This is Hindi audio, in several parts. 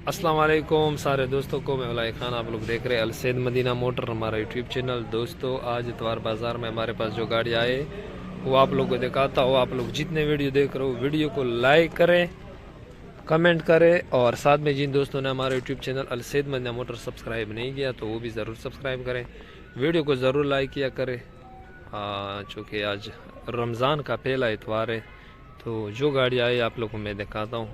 अस्सलाम वालेकुम सारे दोस्तों को, मैं वलाई खान। आप लोग देख रहे हैं अलसैद मदीना मोटर, हमारा यूट्यूब चैनल। दोस्तों, आज इतवार बाज़ार में हमारे पास जो गाड़ी आए वो आप लोग को दिखाता हूँ। आप लोग जितने वीडियो देख रहे हो, वीडियो को लाइक करें, कमेंट करें, और साथ में जिन दोस्तों ने हमारा YouTube channel Alsaeed Madina motor subscribe नहीं किया तो वो भी ज़रूर सब्सक्राइब करें, वीडियो को ज़रूर लाइक किया करें। चूँकि आज रमज़ान का पहला इतवार है, तो जो गाड़ी आई आप लोग को मैं दिखाता हूँ।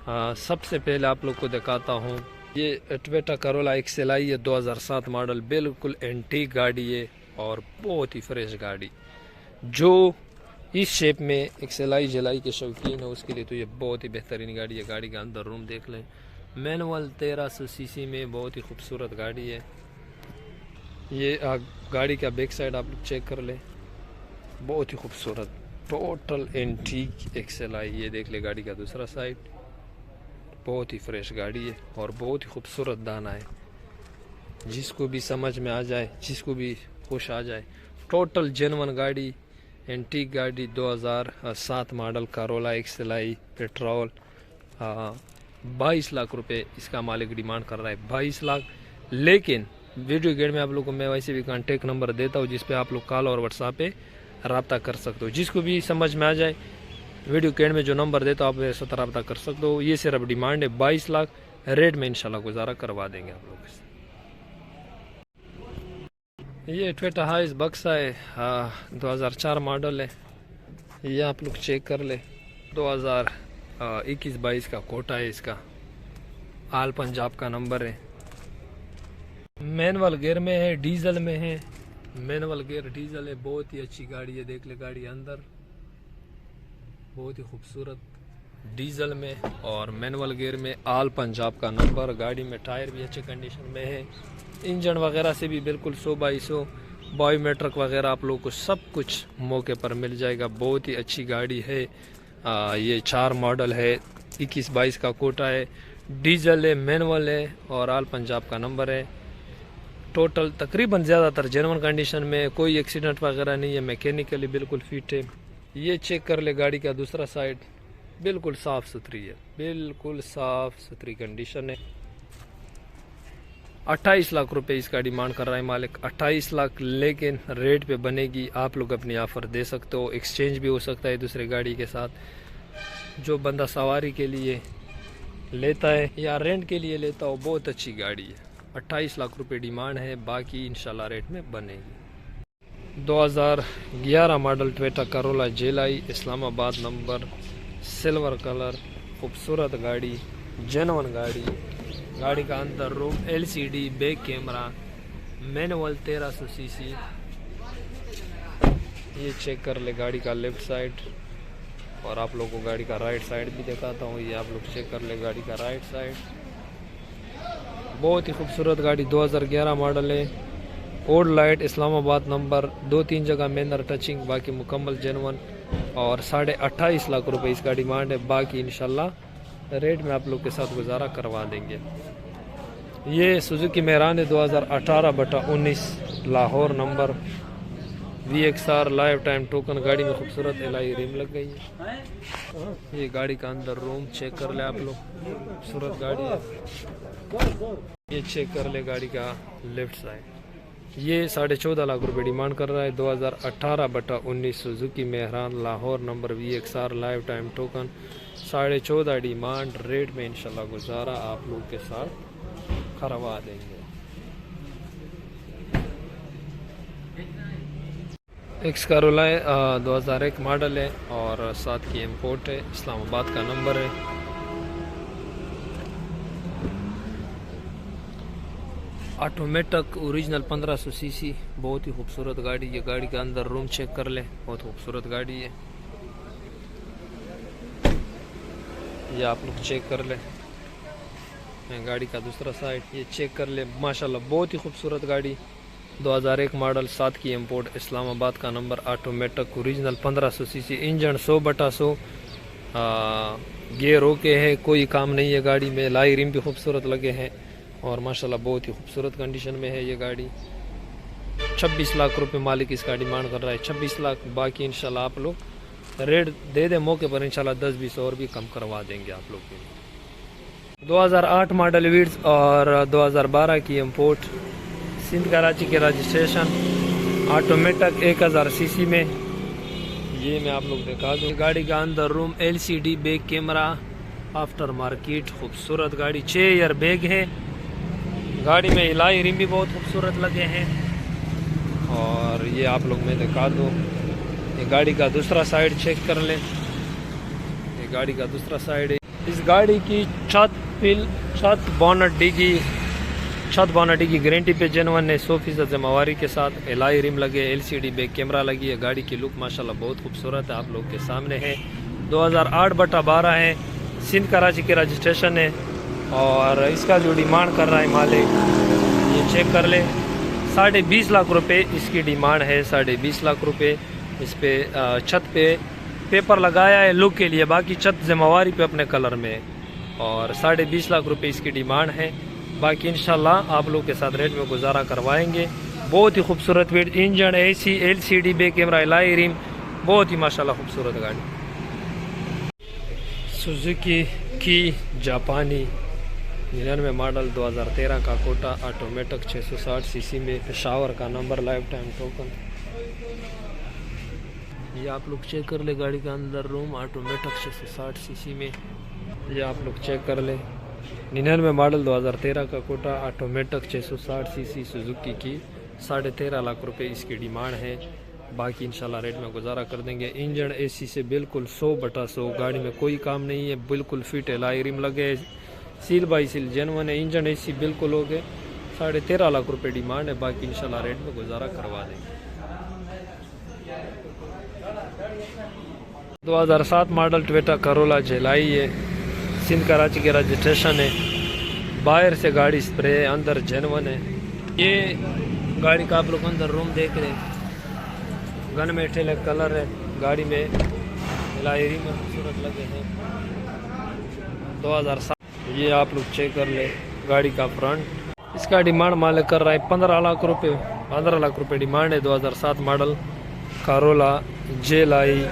सबसे पहले आप लोग को दिखाता हूँ, ये टोयोटा करोला एक्सएलआई है, 2007 मॉडल। बिल्कुल एंटीक गाड़ी है और बहुत ही फ्रेश गाड़ी। जो इस शेप में एक्सएलआई जलाई के शौकीन है उसके लिए तो ये बहुत ही बेहतरीन गाड़ी है। गाड़ी का अंदर रूम देख लें, मैनुअल 1300 सीसी में बहुत ही खूबसूरत गाड़ी है। ये गाड़ी का बैक साइड आप लोग चेक कर लें, बहुत ही खूबसूरत टोटल एंटीक एक्सएलआई। ये देख ले गाड़ी का दूसरा साइड, बहुत ही फ्रेश गाड़ी है और बहुत ही खूबसूरत दाना है। जिसको भी समझ में आ जाए, जिसको भी खुश आ जाए, टोटल जेन्युइन गाड़ी, एंटीक गाड़ी, 2007 model Corolla XLi petrol. 22 lakh रुपए इसका मालिक डिमांड कर रहा है, 22 लाख। लेकिन वीडियो गेट में आप लोग को मैं वैसे भी कॉन्टेक्ट नंबर देता हूँ जिस पे आप लोग कॉल और व्हाट्सएप पे रब्ता कर सकते हो। जिसको भी समझ में आ जाए, वीडियो कैंड में जो नंबर देता आप मेरे साथ रब्ता कर सकते हो। ये सिर्फ डिमांड है 22 लाख, रेट में इंशाल्लाह गुजारा करवा देंगे आप लोग से। ये टोयोटा हाइस बक्सा है, 2004 मॉडल है। ये आप लोग चेक कर ले, 2021-22 का कोटा है इसका, आल पंजाब का नंबर है। मैनुअल गियर में है, डीजल में है, मैनुअल गियर डीजल है। बहुत ही अच्छी गाड़ी है, देख ले गाड़ी अंदर बहुत ही खूबसूरत डीजल में और मैनुअल गियर में, आल पंजाब का नंबर। गाड़ी में टायर भी अच्छे कंडीशन में है, इंजन वगैरह से भी बिल्कुल 100/100, बायोमेट्रिक वगैरह आप लोगों को सब कुछ मौके पर मिल जाएगा। बहुत ही अच्छी गाड़ी है। ये 4 मॉडल है, 21-22 का कोटा है, डीजल है, मैनुअल है और आल पंजाब का नंबर है। टोटल तकरीबन ज़्यादातर जेन्युइन कंडीशन में, कोई एक्सीडेंट वगैरह नहीं है, मैकेनिकली बिल्कुल फिट है। ये चेक कर ले गाड़ी का दूसरा साइड, बिल्कुल साफ़ सुथरी है, बिल्कुल साफ़ सुथरी कंडीशन है। 28 लाख रुपए इसका डिमांड कर रहा है मालिक, 28 लाख। लेकिन रेट पे बनेगी, आप लोग अपनी ऑफ़र दे सकते हो, एक्सचेंज भी हो सकता है दूसरे गाड़ी के साथ। जो बंदा सवारी के लिए लेता है या रेंट के लिए लेता हो, बहुत अच्छी गाड़ी है। 28 लाख रुपए डिमांड है, बाकी इंशाल्लाह रेट में बनेगी। 2011 model Toyota Corolla GLi, Islamabad number, silver colour, खूबसूरत गाड़ी, जेन्युइन गाड़ी। गाड़ी का अंदर room, LCD, back camera, manual 1300 CC. ये चेक कर ले गाड़ी का लेफ्ट साइड, और आप लोगों को गाड़ी का राइट साइड भी दिखाता हूँ। ये आप लोग चेक कर ले गाड़ी का राइट साइड, बहुत ही खूबसूरत गाड़ी, 2011 मॉडल है। ओल्ड लाइट, इस्लामाबाद नंबर, 2-3 जगह मैनर टचिंग, बाकी मुकम्मल जेन्युइन। और 28.5 लाख रुपए इसका डिमांड है, बाकी इंशाल्लाह रेट में आप लोग के साथ गुजारा करवा देंगे। ये सुजुकी मेहरान है, 2018/19 Lahore number, VXR life time token. गाड़ी में खूबसूरत एलआई रिम लग गई है। ये गाड़ी का अंदर रूम चेक कर ले आप लोग, खूबसूरत गाड़ी है। ये चेक कर ले गाड़ी का लेफ्ट साइड, ये 14.5 लाख रुपए डिमांड कर रहा है, 2018/19 Suzuki Mehran Lahore number, VXR life time token. 14.5 demand, rate में इंशाल्लाह गुजारा आप लोग के साथ करवा देंगे। एक्स करोला 2001 मॉडल है और 7 की इम्पोर्ट है, इस्लामाबाद का नंबर है। ऑटोमेटिक ओरिजिनल 1500 सीसी, बहुत ही खूबसूरत गाड़ी। ये गाड़ी का अंदर रूम चेक कर ले, बहुत खूबसूरत गाड़ी है। ये आप लोग चेक कर ले गाड़ी का दूसरा साइड, ये चेक कर ले, माशाल्लाह बहुत ही खूबसूरत गाड़ी। 2001 मॉडल, 7 की इम्पोर्ट, इस्लामाबाद का number, automatic original 1500 CC, engine 100/100, gear okay है, कोई काम नहीं है गाड़ी में। लाई रिम भी खूबसूरत लगे हैं और माशाल्लाह बहुत ही खूबसूरत कंडीशन में है ये गाड़ी। 26 लाख रुपए मालिक इसका डिमांड कर रहा है, 26 लाख। बाकी इंशाल्लाह आप लोग रेट दे दे मौके पर, इंशाल्लाह 10-20 और भी कम करवा देंगे आप लोग के लिए। 2008 मॉडल वीड्स और 2012 की इंपोर्ट, सिंध कराची के रजिस्ट्रेशन, ऑटोमेटिक 1000 सीसी में। ये मैं आप लोग दिखा दूँ। गाड़ी का अंदर room, LCD back camera, after market खूबसूरत गाड़ी, 6 ईयर बैग है। गाड़ी में इलाई रिम भी बहुत खूबसूरत लगे हैं। और ये आप लोग मैं दिखा दूँ, ये गाड़ी का दूसरा साइड चेक कर लें। ये गाड़ी का दूसरा साइड है। इस गाड़ी की छत बोनट की गारंटी पे जेनवन है, 100% जिम्मेवारी के साथ। एलाई रिम लगे, LCD बैक कैमरा लगी है। गाड़ी की लुक माशाल्लाह बहुत खूबसूरत है, आप लोग के सामने है। 2008/12 है, सिंध कराची के रजिस्ट्रेशन है। और इसका जो डिमांड कर रहा है मालिक, ये चेक कर ले, 20.5 लाख रुपए इसकी डिमांड है। 20.5 लाख रुपए इस पे छत पे पेपर लगाया है लुक के लिए, बाकी छत जिम्मेवारी पे अपने कलर में। और 20.5 लाख रुपए इसकी डिमांड है। बाकी इंशाल्लाह आप लोग के साथ रेट में गुजारा करवाएंगे। बहुत ही खूबसूरत white, engine, AC, LCD back camera, alloy rim, बहुत ही माशाल्लाह खूबसूरत गाड़ी। सुजुकी की जापानी 99 मॉडल 2013 का कोटा, ऑटोमेटिक 660 सीसी में, पेशावर का नंबर, लाइफ टाइम टोकन। ये आप लोग चेक कर ले, गाड़ी का अंदर रूम, ऑटोमेटिक 660 सीसी में। ये आप लोग चेक कर ले, 99 मॉडल 2013 का कोटा, ऑटोमेटिक 660 सीसी सुजुकी की, 13.5 लाख रुपए इसकी डिमांड है। बाकी इंशाल्लाह रेट में गुजारा कर देंगे। इंजन AC से बिल्कुल 100/100, गाड़ी में कोई काम नहीं है, बिल्कुल फिट है। लाई रिम लगे, सील बाई सील जेनवन है। इंजन AC बिल्कुल हो गए, 13.5 लाख रुपए डिमांड है। बाकी इंशाल्लाह रेट में गुजारा करवा देंगे। 2007 मॉडल टोयोटा करोला जेलाई है, सिंध कराची के रजिस्ट्रेशन है। बाहर से गाड़ी स्प्रे है, अंदर जेनवन है। ये गाड़ी का आप लोग अंदर रूम देख रहे हैं, गन मेटल कलर है। गाड़ी में लाइरी में खूबसूरत लगे हैं। 2007। ये आप लोग चेक कर ले, गाड़ी का फ्रंट। इसका डिमांड मालिक कर रहा है 15 लाख रुपए। 15 लाख रुपए डिमांड है। 2007 मॉडल करोला जेलाई,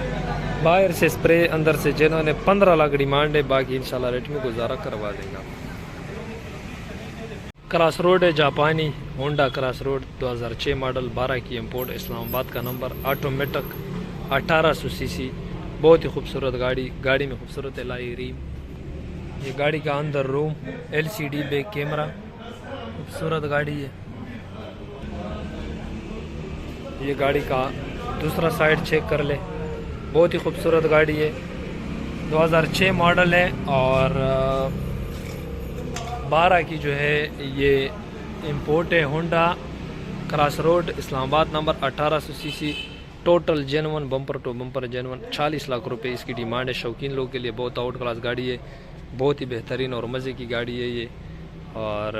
बाहर से स्प्रे, अंदर से जेनवन है। 15 लाख डिमांड है। बाकी इंशाल्लाह रेट में गुजारा करवा देगा। क्रॉस रोड है जापानी, होंडा क्रॉस रोड 2006 मॉडल, 12 की इंपोर्ट, इस्लामाबाद का नंबर, ऑटोमेटिक 1800 सीसी, बहुत ही खूबसूरत गाड़ी। गाड़ी में खूबसूरत एलाई रिम। ये गाड़ी का अंदर रूम, LCD बैक कैमरा, खूबसूरत गाड़ी है। ये गाड़ी का दूसरा साइड चेक कर ले, बहुत ही खूबसूरत गाड़ी है। 2006 मॉडल है और 12 की जो है ये इंपोर्ट है। Honda cross road, Islamabad number, 1800 CC, total genuine, bumper to bumper genuine. 40 lakh रुपए इसकी डिमांड है। शौकीन लोग के लिए बहुत आउट क्लास गाड़ी है, बहुत ही बेहतरीन और मज़े की गाड़ी है ये। और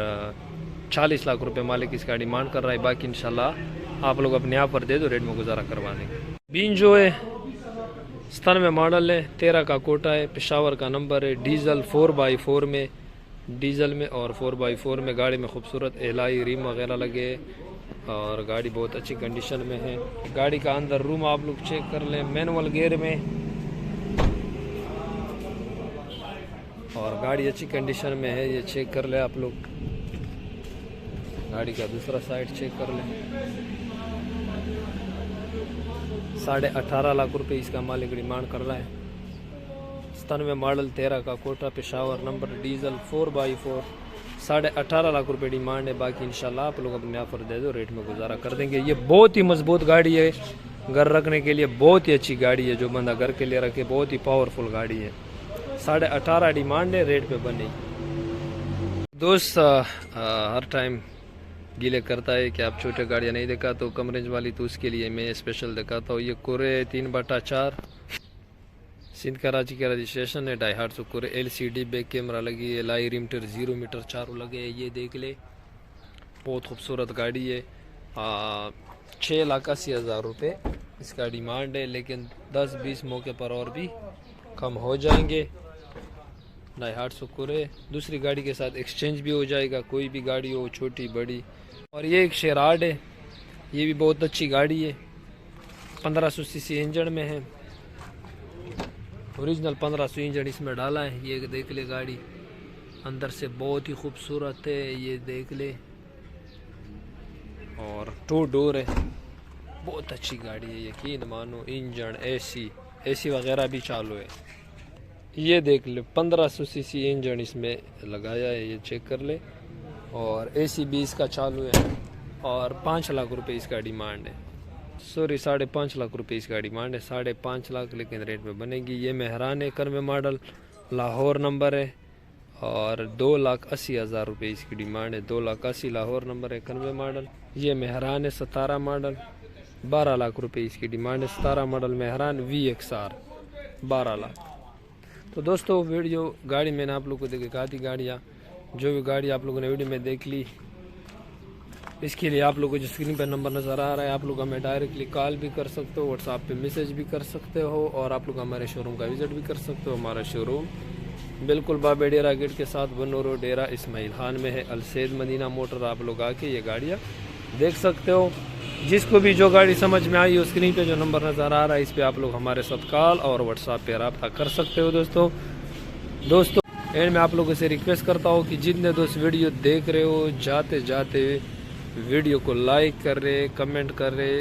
40 लाख रुपए मालिक इसका डिमांड कर रहा है। बाकी इंशाल्लाह आप लोग अपने आप पर दे दो, रेट में गुजारा करवा देंगे। बीन जो है 97 मॉडल है, 13 का कोटा है, पेशावर का नंबर है। डीजल 4x4 में, डीजल में और 4x4 में। गाड़ी में खूबसूरत एलाई रिम वगैरह लगे और गाड़ी बहुत अच्छी कंडीशन में है। गाड़ी का अंदर रूम आप लोग चेक कर लें, मैनुअल गियर में, और गाड़ी अच्छी कंडीशन में है। ये चेक कर ले आप लोग। गाड़ी का दूसरा साइड चेक कर लें। 18.5 लाख रुपए इसका मालिक डिमांड कर रहा है। 97 मॉडल, 13 का कोटा, Peshawar number, diesel 4x4, 18.5 lakh रुपए डिमांड है। बाकी इंशाल्लाह आप लोग अपने ऑफर दे दो, रेट में गुजारा कर देंगे। ये बहुत ही मजबूत गाड़ी है, घर रखने के लिए बहुत ही अच्छी गाड़ी है। जो बंदा घर के लिए रखे, बहुत ही पावरफुल गाड़ी है। 18.5 डिमांड है, रेट पे बने। दोस्त हर टाइम गिले करता है कि आप छोटे गाड़ियाँ नहीं दिखा तो कम रेंज वाली, तो उसके लिए मैं स्पेशल दिखाता हूँ। ये कोरे 3/4, सिंध कराची का रजिस्ट्रेशन है। 250 कोरे, LCD बैक कैमरा लगी है, लाई रिमटर 0 मीटर चारों लगे है। ये देख ले, बहुत खूबसूरत गाड़ी है। 6,80,000 रुपये इसका डिमांड है, लेकिन 10-20 मौके पर और भी कम हो जाएंगे। 250 कोरे, दूसरी गाड़ी के साथ एक्सचेंज भी हो जाएगा, कोई भी गाड़ी हो, छोटी बड़ी। और ये एक शेराड है, ये भी बहुत अच्छी गाड़ी है। 1500 सीसी इंजन में है, ओरिजिनल 1500 इंजन इसमें डाला है। ये देख ले गाड़ी, अंदर से बहुत ही खूबसूरत है, ये देख ले। और 2 डोर है, बहुत अच्छी गाड़ी है, यकीन मानो। इंजन, एसी वगैरह भी चालू है। ये देख ले 1500 सीसी इंजन इसमें लगाया है, ये चेक कर ले। और एसी भी इसका चालू है। और 5 लाख रुपए इसका डिमांड है, सॉरी 5.5 लाख रुपए इसका डिमांड है। 5.5 लाख लेकिन रेट में बनेगी। ये मेहरान एकड़ में मॉडल, लाहौर नंबर है। और 2,80,000 रुपये इसकी डिमांड है। 2,80,000 लाहौर नंबर है, 91 मॉडल। ये मेहरान है 17 मॉडल, 12 लाख रुपए इसकी डिमांड है। 17 मॉडल मेहरान VXR, 12 लाख। तो दोस्तों वीडियो गाड़ी मैंने आप लोगों को दिखा दी गाड़ियाँ। जो भी गाड़ी आप लोगों ने वीडियो में देख ली, इसके लिए आप लोगों को जो स्क्रीन पर नंबर नज़र आ रहा है, आप लोग हमें डायरेक्टली कॉल भी कर सकते हो, व्हाट्सएप पे मैसेज भी कर सकते हो। और आप लोग हमारे शोरूम का विज़िट भी कर सकते हो। हमारा शोरूम बिल्कुल बाबे डेरा गेट के साथ बनो रोड, डेरा इस्माइल खान में है। अलसैद मदीना मोटर। आप लोग आके ये गाड़ियाँ देख सकते हो। जिसको भी जो गाड़ी समझ में आई हो, स्क्रीन पे जो नंबर नज़र आ रहा है, इस पर आप लोग हमारे साथ कॉल और व्हाट्सएप पे रब्ता कर सकते हो। दोस्तों एंड मैं आप लोगों से रिक्वेस्ट करता हूँ कि जितने दोस्त वीडियो देख रहे हो, जाते जाते वीडियो को लाइक कर रहे, कमेंट कर रहे।